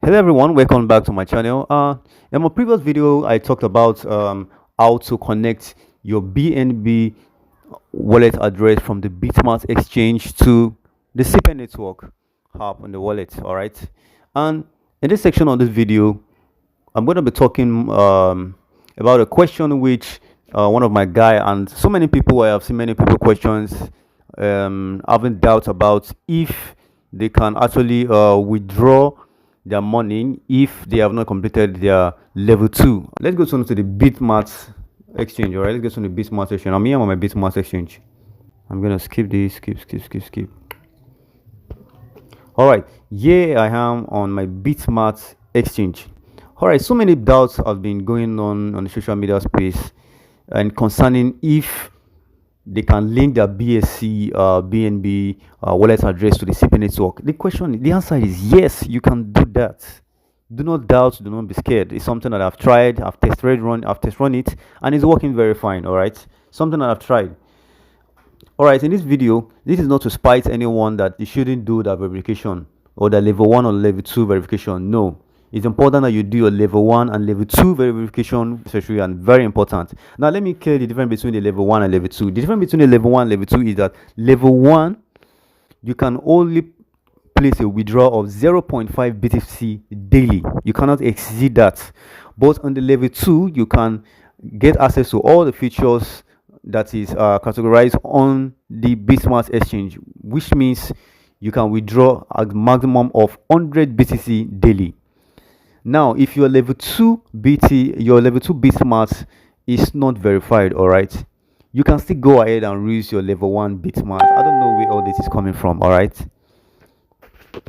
Hello everyone, welcome back to my channel. In my previous video, I talked about how to connect your BNB wallet address from the BitMart exchange to the CPN network app on the wallet. All right, and in this section of this video, I'm going to be talking about a question which one of my guy and so many people, I have seen many people questions, having doubts about if they can actually withdraw their money if they have not completed their level 2. Let's go to the BitMart exchange. All right, let's go to the BitMart exchange. I'm here on my BitMart exchange. I'm gonna skip this, skip. All right, here I am on my BitMart exchange. All right, so many doubts have been going on the social media space and concerning if they can link their BSC BNB wallet address to the CP network. The answer is yes, you can do that. Do not doubt, do not be scared. It's something that I've tried, I've test run it, and it's working very fine. All right, something that I've tried. All right, in this video, this is not to spite anyone that you shouldn't do that verification or the level 1 or level 2 verification. No, it's important that you do your level 1 and level 2 verification, especially, and very important. Now let me clear the difference between the level 1 and level 2. The difference between the level 1 and level 2 is that level 1, you can only place a withdrawal of 0.5 BTC daily. You cannot exceed that. But on the level 2, you can get access to all the features that is categorized on the BitMart exchange, which means you can withdraw a maximum of 100 BTC daily. Now, if your level 2 BitMart is not verified, all right, you can still go ahead and use your level 1 BitMart. I don't know where all this is coming from, all right.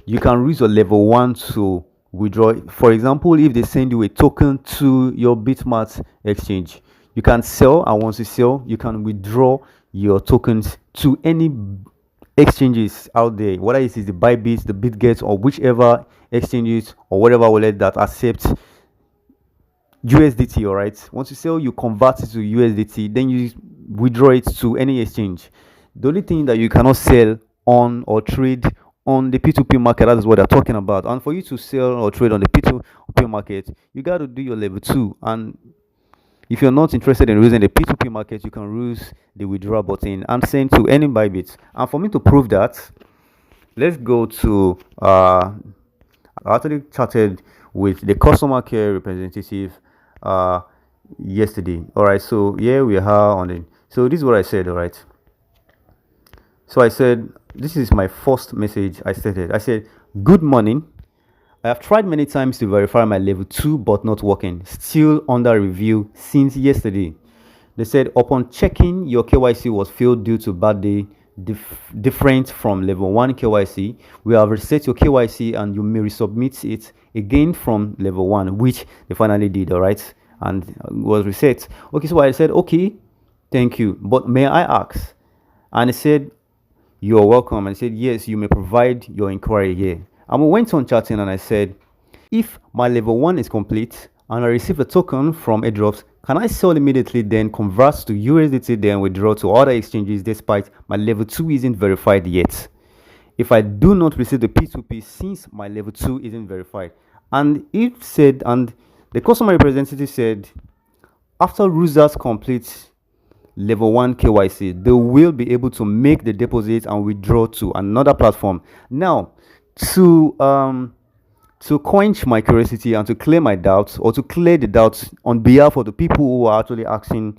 You can use your level 1 to withdraw. For example, if they send you a token to your BitMart exchange, you can sell, and once you sell, you can withdraw your tokens to any exchanges out there, whether it is the Bybit, the BitGet, or whichever exchanges or whatever wallet that accepts USDT. All right, once you sell, you convert it to USDT, then you withdraw it to any exchange. The only thing that you cannot sell on or trade on the P2P market, that is what they're talking about. And for you to sell or trade on the P2P market, you got to do your level 2. And if you're not interested in using the P2P market, you can use the withdraw button and send to any Bybit. And for me to prove that, let's go to I actually chatted with the customer care representative yesterday. All right, so here we are on it. So this is what I said. All right, so I said, this is my first message. I said, good morning. I have tried many times to verify my level 2 but not working. Still under review since yesterday. They said upon checking, your KYC was failed due to bad day different from level 1 KYC. We have reset your KYC and you may resubmit it again from level 1, which they finally did, all right, and was reset. Okay, so I said, okay, thank you, but may I ask? And he said, you're welcome. And I said, yes, you may provide your inquiry here. And we went on chatting, and I said, if my level 1 is complete and I receive a token from airdrops, can I sell immediately, then convert to USDT, then withdraw to other exchanges despite my level 2 isn't verified yet? If I do not receive the P2P since my level 2 isn't verified. And it said, and the customer representative said, after users complete level 1 KYC, they will be able to make the deposit and withdraw to another platform. Now, to quench my curiosity and to clear my doubts, or to clear the doubts on behalf of the people who are actually asking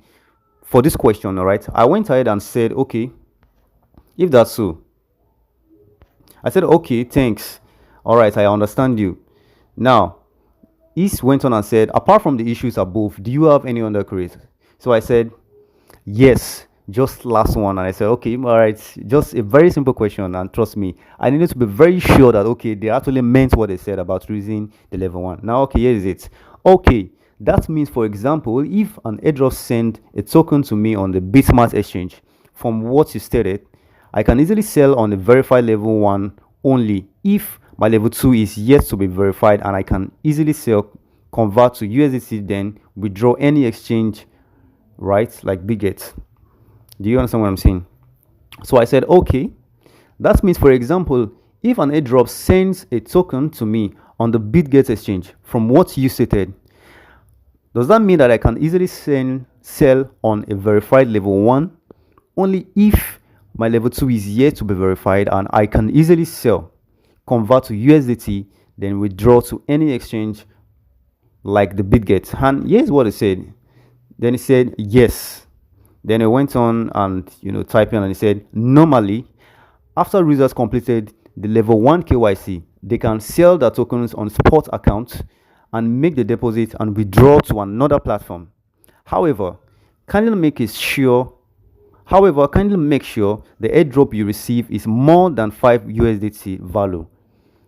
for this question, all right, I went ahead and said, okay, if that's so, I said, okay, thanks, all right, I understand you. Now, he went on and said, apart from the issues above, do you have any other queries? So I said, yes, just last one. And I said, okay, all right, just a very simple question, and trust me, I needed to be very sure that, okay, they actually meant what they said about using the level 1. Now, okay, here is it. Okay, that means, for example, if an airdrop send a token to me on the BitMart exchange, from what you stated, I can easily sell on the verified level 1 only if my level 2 is yet to be verified, and I can easily sell, convert to USDT, then withdraw any exchange, right, like Bybit. Do you understand what I'm saying? So I said, okay, that means, for example, if an airdrop sends a token to me on the Bitget exchange from what you stated, does that mean that I can easily sell on a verified level 1 only if my level 2 is yet to be verified, and I can easily sell, convert to USDT, then withdraw to any exchange like the Bitget? And here's what it said. Then it said yes. Then it went on and typing, and it said normally after users completed the level 1 KYC, they can sell their tokens on spot accounts and make the deposit and withdraw to another platform. However, kindly make sure the airdrop you receive is more than 5 USDT value.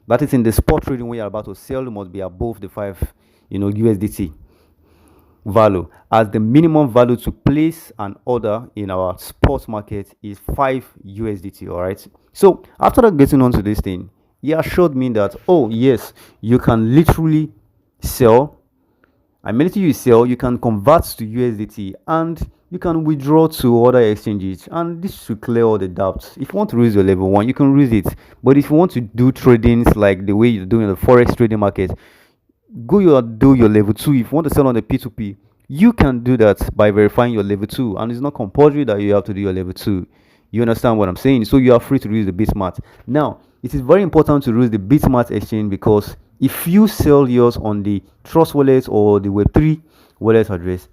That is, in the spot trading when you're about to sell, it must be above the 5 USDT value, as the minimum value to place an order in our spot market is 5 USDT. All right. So after getting onto this thing, he assured me that, oh yes, you can literally sell. Immediately you sell, you can convert to USDT and you can withdraw to other exchanges, and this should clear all the doubts. If you want to raise your level 1, you can raise it, but if you want to do tradings like the way you're doing the forex trading market, do your level 2. If you want to sell on the P2P, you can do that by verifying your level 2, and it's not compulsory that you have to do your level 2. You understand what I'm saying? So you are free to use the BitMart. Now, it is very important to use the BitMart exchange, because if you sell yours on the Trust Wallet or the Web3 wallet address,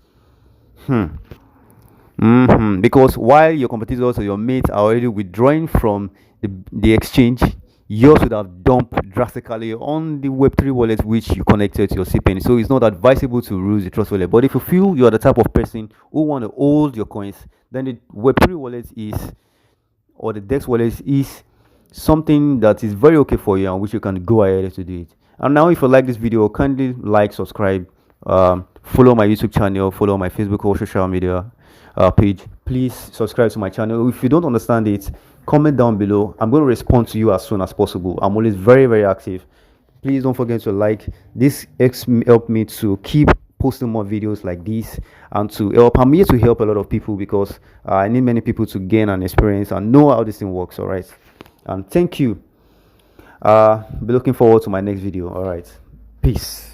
because while your competitors or your mates are already withdrawing from the exchange, yours would have dumped drastically on the Web3 wallet which you connected to your CPN. So it's not advisable to use the Trust Wallet. But if you feel you are the type of person who want to hold your coins, then the Web3 wallet or the Dex wallet is something that is very okay for you, and which you can go ahead to do it. And now, if you like this video, kindly like, subscribe, follow my YouTube channel, follow my Facebook or social media page. Please subscribe to my channel. If you don't understand it, comment down below. I'm going to respond to you as soon as possible. I'm always very, very active. Please don't forget to like. This help me to keep posting more videos like this, and to help. I'm here to help a lot of people, because I need many people to gain an experience and know how this thing works. All right, and thank you. Be looking forward to my next video. All right, peace.